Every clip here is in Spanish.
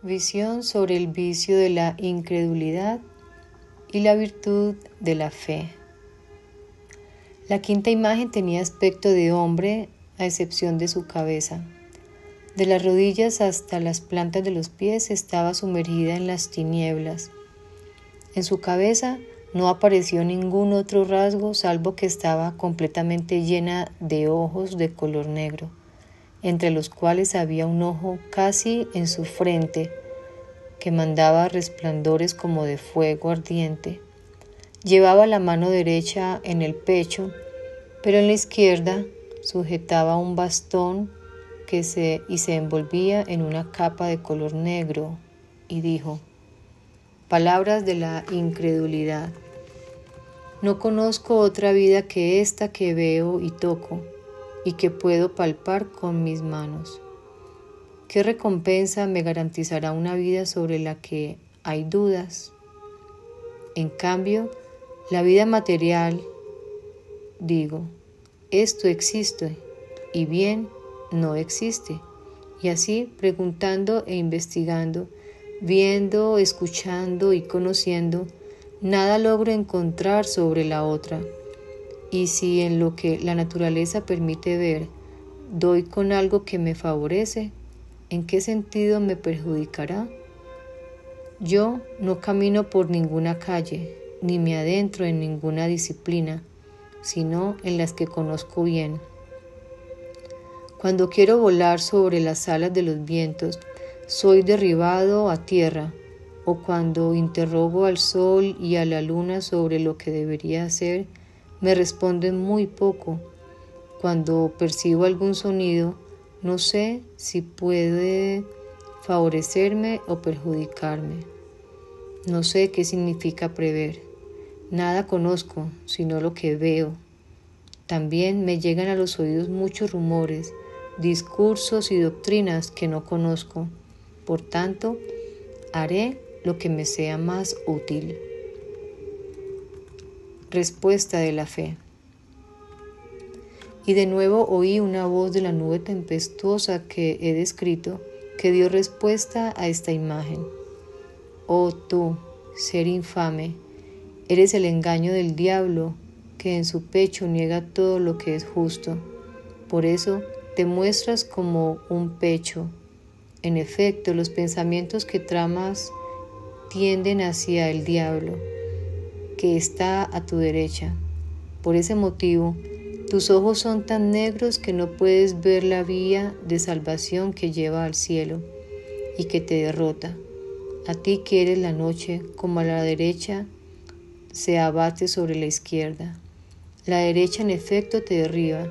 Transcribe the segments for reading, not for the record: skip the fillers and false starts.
Visión sobre el vicio de la incredulidad y la virtud de la fe. La quinta imagen tenía aspecto de hombre, a excepción de su cabeza. De las rodillas hasta las plantas de los pies estaba sumergida en las tinieblas. En su cabeza no apareció ningún otro rasgo salvo que estaba completamente llena de ojos de color negro, entre los cuales había un ojo casi en su frente que mandaba resplandores como de fuego ardiente. Llevaba la mano derecha en el pecho, pero en la izquierda sujetaba un bastón y se envolvía en una capa de color negro, y dijo: palabras de la incredulidad. No conozco otra vida que esta que veo y toco, y que puedo palpar con mis manos. ¿Qué recompensa me garantizará una vida sobre la que hay dudas? En cambio, la vida material, digo, esto existe, y bien, no existe. Y así, preguntando e investigando, viendo, escuchando y conociendo, nada logro encontrar sobre la otra. Y si en lo que la naturaleza permite ver, doy con algo que me favorece, ¿en qué sentido me perjudicará? Yo no camino por ninguna calle, ni me adentro en ninguna disciplina, sino en las que conozco bien. Cuando quiero volar sobre las alas de los vientos, soy derribado a tierra, o cuando interrogo al sol y a la luna sobre lo que debería hacer, me responden muy poco. Cuando percibo algún sonido, no sé si puede favorecerme o perjudicarme. No sé qué significa prever. Nada conozco, sino lo que veo. También me llegan a los oídos muchos rumores, discursos y doctrinas que no conozco. Por tanto, haré lo que me sea más útil. Respuesta de la fe. Y de nuevo oí una voz de la nube tempestuosa que he descrito, que dio respuesta a esta imagen. Oh tú, ser infame, eres el engaño del diablo, que en su pecho niega todo lo que es justo. Por eso te muestras como un pecho. En efecto, los pensamientos que tramas tienden hacia el diablo, que está a tu derecha. Por ese motivo, tus ojos son tan negros que no puedes ver la vía de salvación que lleva al cielo y que te derrota. A ti que eres la noche, como a la derecha, se abate sobre la izquierda. La derecha en efecto te derriba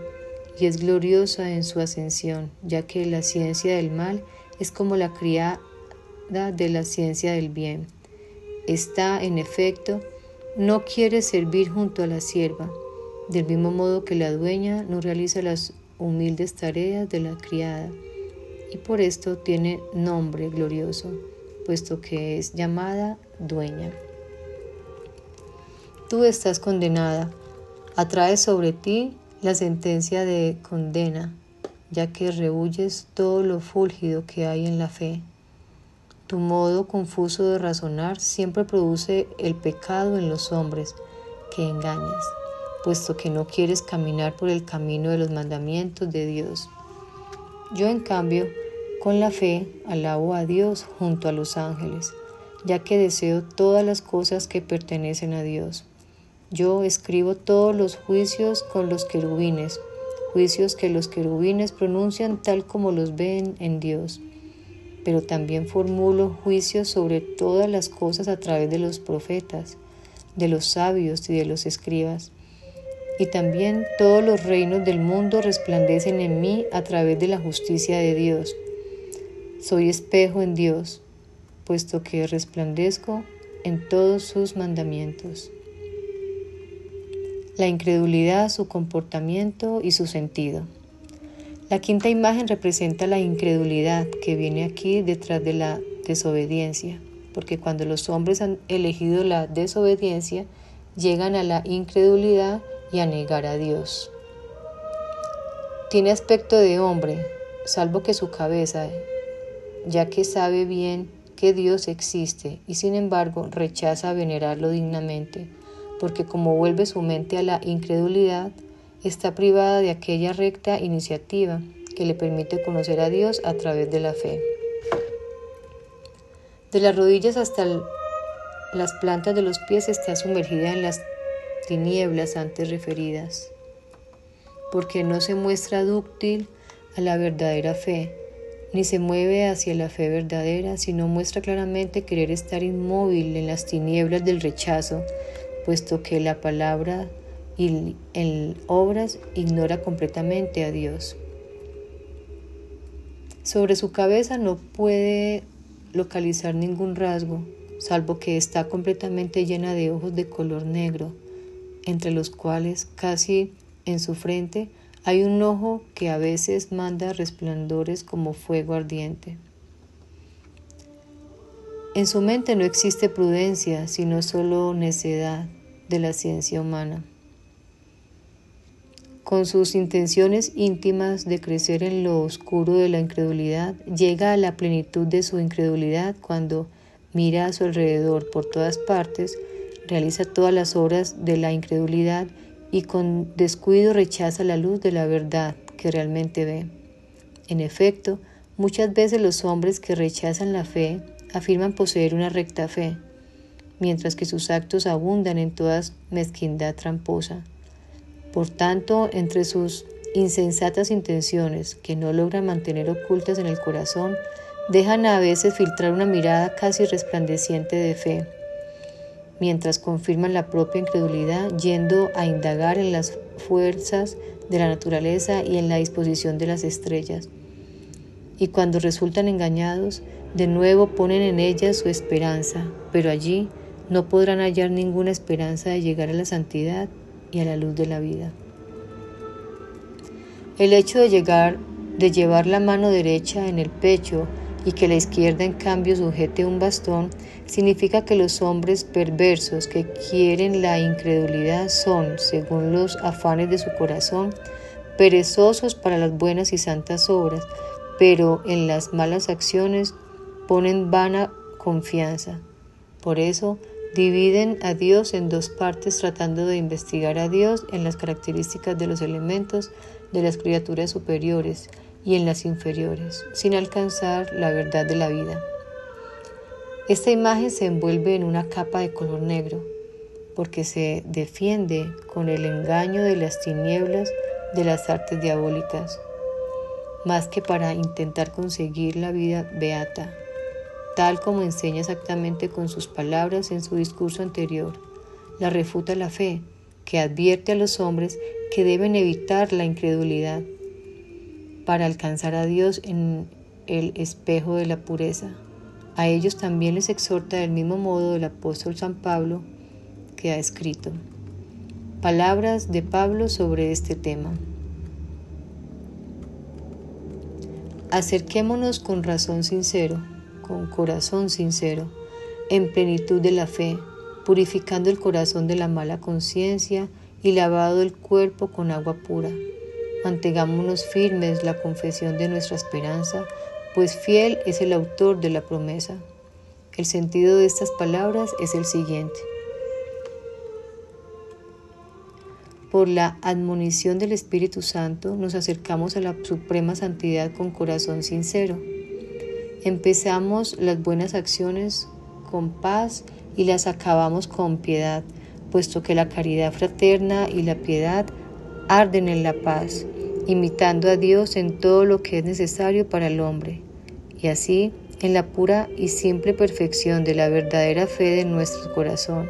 y es gloriosa en su ascensión, ya que la ciencia del mal es como la criada de la ciencia del bien. Esta, en efecto, no quiere servir junto a la sierva, del mismo modo que la dueña no realiza las humildes tareas de la criada, y por esto tiene nombre glorioso, puesto que es llamada dueña. Tú estás condenada, atraes sobre ti la sentencia de condena, ya que rehuyes todo lo fúlgido que hay en la fe. Tu modo confuso de razonar siempre produce el pecado en los hombres que engañas, puesto que no quieres caminar por el camino de los mandamientos de Dios. Yo, en cambio, con la fe alabo a Dios junto a los ángeles, ya que deseo todas las cosas que pertenecen a Dios. Yo escribo todos los juicios con los querubines, juicios que los querubines pronuncian tal como los ven en Dios. Pero también formulo juicios sobre todas las cosas a través de los profetas, de los sabios y de los escribas. Y también todos los reinos del mundo resplandecen en mí a través de la justicia de Dios. Soy espejo en Dios, puesto que resplandezco en todos sus mandamientos. La incredulidad, su comportamiento y su sentido. La quinta imagen representa la incredulidad que viene aquí detrás de la desobediencia, porque cuando los hombres han elegido la desobediencia, llegan a la incredulidad y a negar a Dios. Tiene aspecto de hombre, salvo que su cabeza, ya que sabe bien que Dios existe y sin embargo rechaza venerarlo dignamente, porque como vuelve su mente a la incredulidad, está privada de aquella recta iniciativa que le permite conocer a Dios a través de la fe. De las rodillas hasta las plantas de los pies está sumergida en las tinieblas antes referidas, porque no se muestra dúctil a la verdadera fe, ni se mueve hacia la fe verdadera, sino muestra claramente querer estar inmóvil en las tinieblas del rechazo, puesto que la palabra y en obras ignora completamente a Dios. Sobre su cabeza no puede localizar ningún rasgo, salvo que está completamente llena de ojos de color negro, entre los cuales, casi en su frente, hay un ojo que a veces manda resplandores como fuego ardiente. En su mente no existe prudencia, sino solo necedad de la ciencia humana. Con sus intenciones íntimas de crecer en lo oscuro de la incredulidad, llega a la plenitud de su incredulidad cuando mira a su alrededor por todas partes, realiza todas las obras de la incredulidad y con descuido rechaza la luz de la verdad que realmente ve. En efecto, muchas veces los hombres que rechazan la fe afirman poseer una recta fe, mientras que sus actos abundan en toda mezquindad tramposa. Por tanto, entre sus insensatas intenciones, que no logran mantener ocultas en el corazón, dejan a veces filtrar una mirada casi resplandeciente de fe, mientras confirman la propia incredulidad yendo a indagar en las fuerzas de la naturaleza y en la disposición de las estrellas. Y cuando resultan engañados, de nuevo ponen en ellas su esperanza, pero allí no podrán hallar ninguna esperanza de llegar a la santidad y a la luz de la vida. El hecho de llevar la mano derecha en el pecho y que la izquierda en cambio sujete un bastón, significa que los hombres perversos que quieren la incredulidad son, según los afanes de su corazón, perezosos para las buenas y santas obras, pero en las malas acciones ponen vana confianza. Por eso, dividen a Dios en dos partes tratando de investigar a Dios en las características de los elementos de las criaturas superiores y en las inferiores, sin alcanzar la verdad de la vida. Esta imagen se envuelve en una capa de color negro, porque se defiende con el engaño de las tinieblas de las artes diabólicas, más que para intentar conseguir la vida beata, tal como enseña exactamente con sus palabras en su discurso anterior. La refuta la fe, que advierte a los hombres que deben evitar la incredulidad para alcanzar a Dios en el espejo de la pureza. A ellos también les exhorta del mismo modo el apóstol San Pablo, que ha escrito. Palabras de Pablo sobre este tema. Acerquémonos con corazón sincero, en plenitud de la fe, purificando el corazón de la mala conciencia y lavado el cuerpo con agua pura. Mantengámonos firmes la confesión de nuestra esperanza, pues fiel es el autor de la promesa. El sentido de estas palabras es el siguiente. Por la admonición del Espíritu Santo nos acercamos a la suprema santidad con corazón sincero. Empezamos las buenas acciones con paz y las acabamos con piedad, puesto que la caridad fraterna y la piedad arden en la paz, imitando a Dios en todo lo que es necesario para el hombre, y así en la pura y simple perfección de la verdadera fe de nuestro corazón,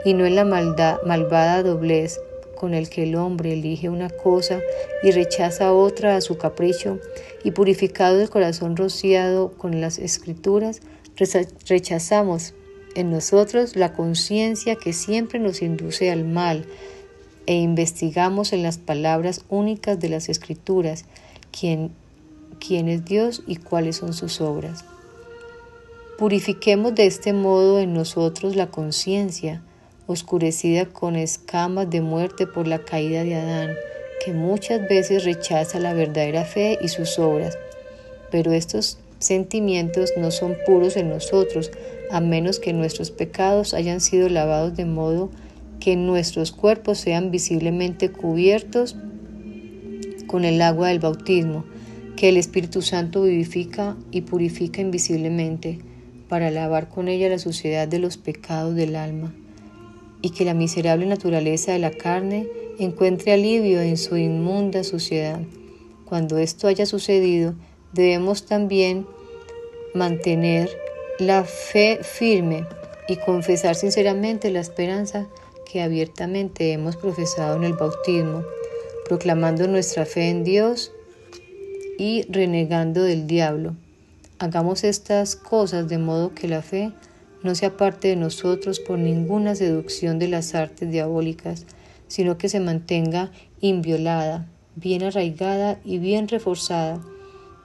y no en la malvada doblez con el que el hombre elige una cosa y rechaza otra a su capricho, y purificado el corazón rociado con las Escrituras, rechazamos en nosotros la conciencia que siempre nos induce al mal, e investigamos en las palabras únicas de las Escrituras quién es Dios y cuáles son sus obras. Purifiquemos de este modo en nosotros la conciencia, oscurecida con escamas de muerte por la caída de Adán, que muchas veces rechaza la verdadera fe y sus obras, pero estos sentimientos no son puros en nosotros, a menos que nuestros pecados hayan sido lavados de modo que nuestros cuerpos sean visiblemente cubiertos con el agua del bautismo, que el Espíritu Santo vivifica y purifica invisiblemente, para lavar con ella la suciedad de los pecados del alma, y que la miserable naturaleza de la carne encuentre alivio en su inmunda suciedad. Cuando esto haya sucedido, debemos también mantener la fe firme y confesar sinceramente la esperanza que abiertamente hemos profesado en el bautismo, proclamando nuestra fe en Dios y renegando del diablo. Hagamos estas cosas de modo que la fe no se aparte de nosotros por ninguna seducción de las artes diabólicas, sino que se mantenga inviolada, bien arraigada y bien reforzada,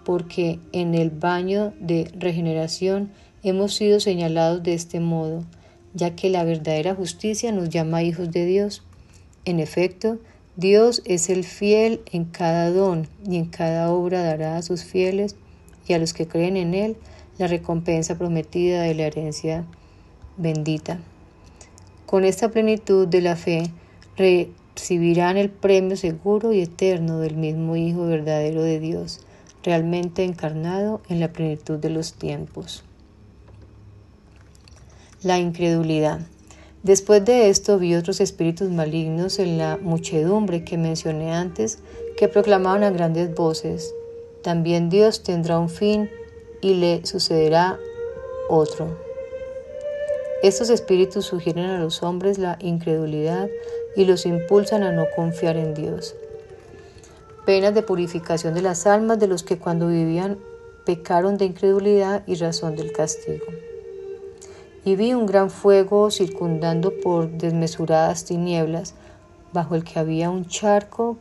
porque en el baño de regeneración hemos sido señalados de este modo, ya que la verdadera justicia nos llama hijos de Dios. En efecto, Dios es el fiel en cada don y en cada obra dará a sus fieles y a los que creen en Él la recompensa prometida de la herencia bendita. Con esta plenitud de la fe recibirán el premio seguro y eterno del mismo Hijo verdadero de Dios, realmente encarnado en la plenitud de los tiempos. La incredulidad. Después de esto vi otros espíritus malignos en la muchedumbre que mencioné antes, que proclamaban a grandes voces: también Dios tendrá un fin y le sucederá otro. Estos espíritus sugieren a los hombres la incredulidad y los impulsan a no confiar en Dios. Penas de purificación de las almas de los que cuando vivían pecaron de incredulidad y razón del castigo. Y vi un gran fuego circundando por desmesuradas tinieblas, bajo el que había un charco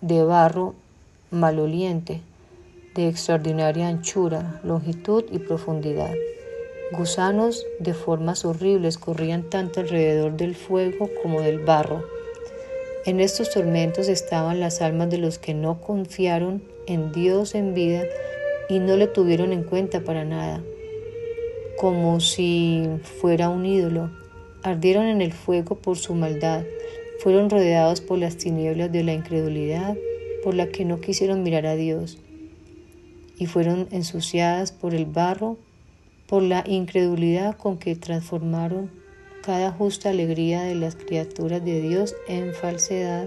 de barro maloliente, de extraordinaria anchura, longitud y profundidad. Gusanos de formas horribles corrían tanto alrededor del fuego como del barro. En estos tormentos estaban las almas de los que no confiaron en Dios en vida y no le tuvieron en cuenta para nada, como si fuera un ídolo. Ardieron en el fuego por su maldad, fueron rodeados por las tinieblas de la incredulidad, por la que no quisieron mirar a Dios, y fueron ensuciadas por el barro, por la incredulidad con que transformaron cada justa alegría de las criaturas de Dios en falsedad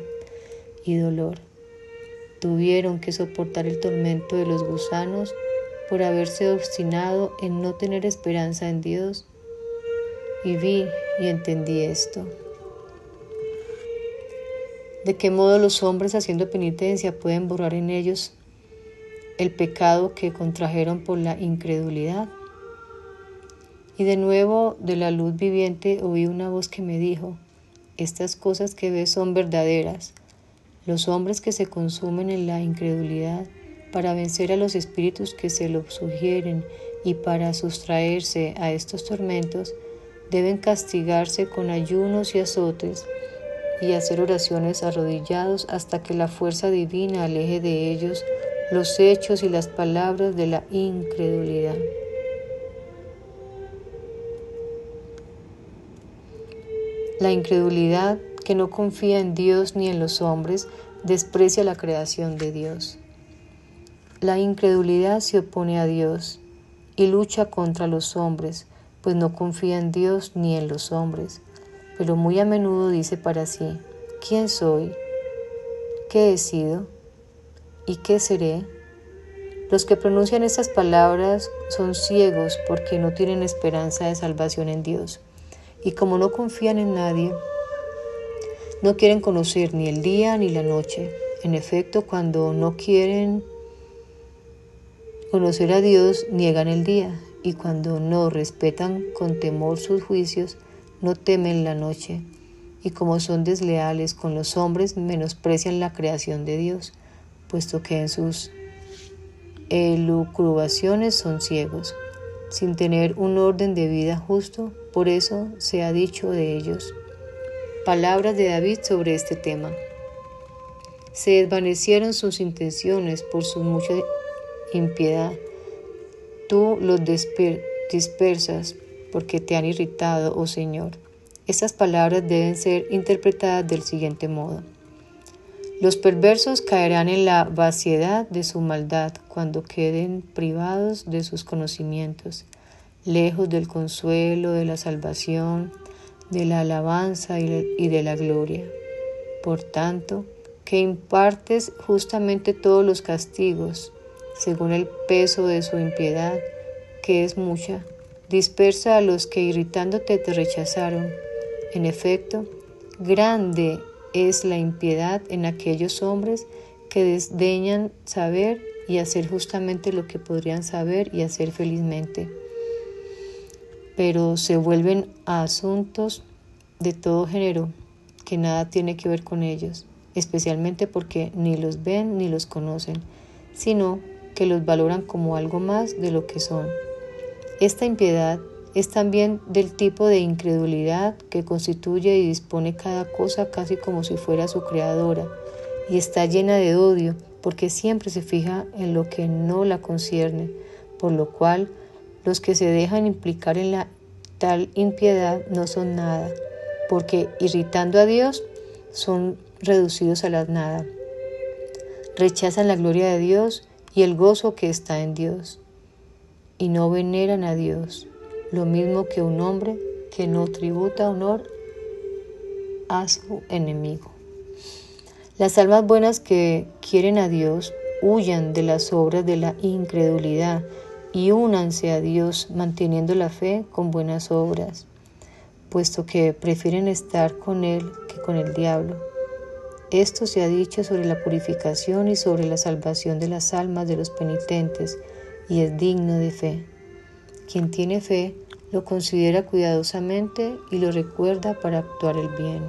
y dolor. Tuvieron que soportar el tormento de los gusanos por haberse obstinado en no tener esperanza en Dios. Y vi y entendí esto. ¿De qué modo los hombres haciendo penitencia pueden borrar en ellos el pecado que contrajeron por la incredulidad? Y de nuevo de la luz viviente oí una voz que me dijo: estas cosas que ves son verdaderas. Los hombres que se consumen en la incredulidad para vencer a los espíritus que se lo sugieren y para sustraerse a estos tormentos, deben castigarse con ayunos y azotes y hacer oraciones arrodillados hasta que la fuerza divina aleje de ellos los hechos y las palabras de la incredulidad. La incredulidad, que no confía en Dios ni en los hombres, desprecia la creación de Dios. La incredulidad se opone a Dios y lucha contra los hombres, pues no confía en Dios ni en los hombres, pero muy a menudo dice para sí: ¿quién soy? ¿Qué he sido? ¿Y qué seré? Los que pronuncian estas palabras son ciegos porque no tienen esperanza de salvación en Dios. Y como no confían en nadie, no quieren conocer ni el día ni la noche. En efecto, cuando no quieren conocer a Dios, niegan el día, y cuando no respetan con temor sus juicios, no temen la noche. Y como son desleales con los hombres, menosprecian la creación de Dios, puesto que en sus elucubraciones son ciegos, sin tener un orden de vida justo. Por eso se ha dicho de ellos. Palabras de David sobre este tema. Se desvanecieron sus intenciones por su mucha impiedad. tú los dispersas porque te han irritado, oh Señor. Estas palabras deben ser interpretadas del siguiente modo. Los perversos caerán en la vaciedad de su maldad cuando queden privados de sus conocimientos, lejos del consuelo, de la salvación, de la alabanza y de la gloria. Por tanto, que impartes justamente todos los castigos, según el peso de su impiedad, que es mucha, dispersa a los que irritándote te rechazaron. En efecto, grande es la impiedad en aquellos hombres que desdeñan saber y hacer justamente lo que podrían saber y hacer felizmente, pero se vuelven a asuntos de todo género que nada tiene que ver con ellos, especialmente porque ni los ven ni los conocen, sino que los valoran como algo más de lo que son. Esta impiedad es también del tipo de incredulidad que constituye y dispone cada cosa casi como si fuera su creadora, y está llena de odio porque siempre se fija en lo que no la concierne, por lo cual los que se dejan implicar en la tal impiedad no son nada, porque irritando a Dios son reducidos a la nada. Rechazan la gloria de Dios y el gozo que está en Dios, y no veneran a Dios, lo mismo que un hombre que no tributa honor a su enemigo. Las almas buenas que quieren a Dios huyan de las obras de la incredulidad y únanse a Dios manteniendo la fe con buenas obras, puesto que prefieren estar con Él que con el diablo. Esto se ha dicho sobre la purificación y sobre la salvación de las almas de los penitentes, y es digno de fe. Quien tiene fe lo considera cuidadosamente y lo recuerda para actuar el bien.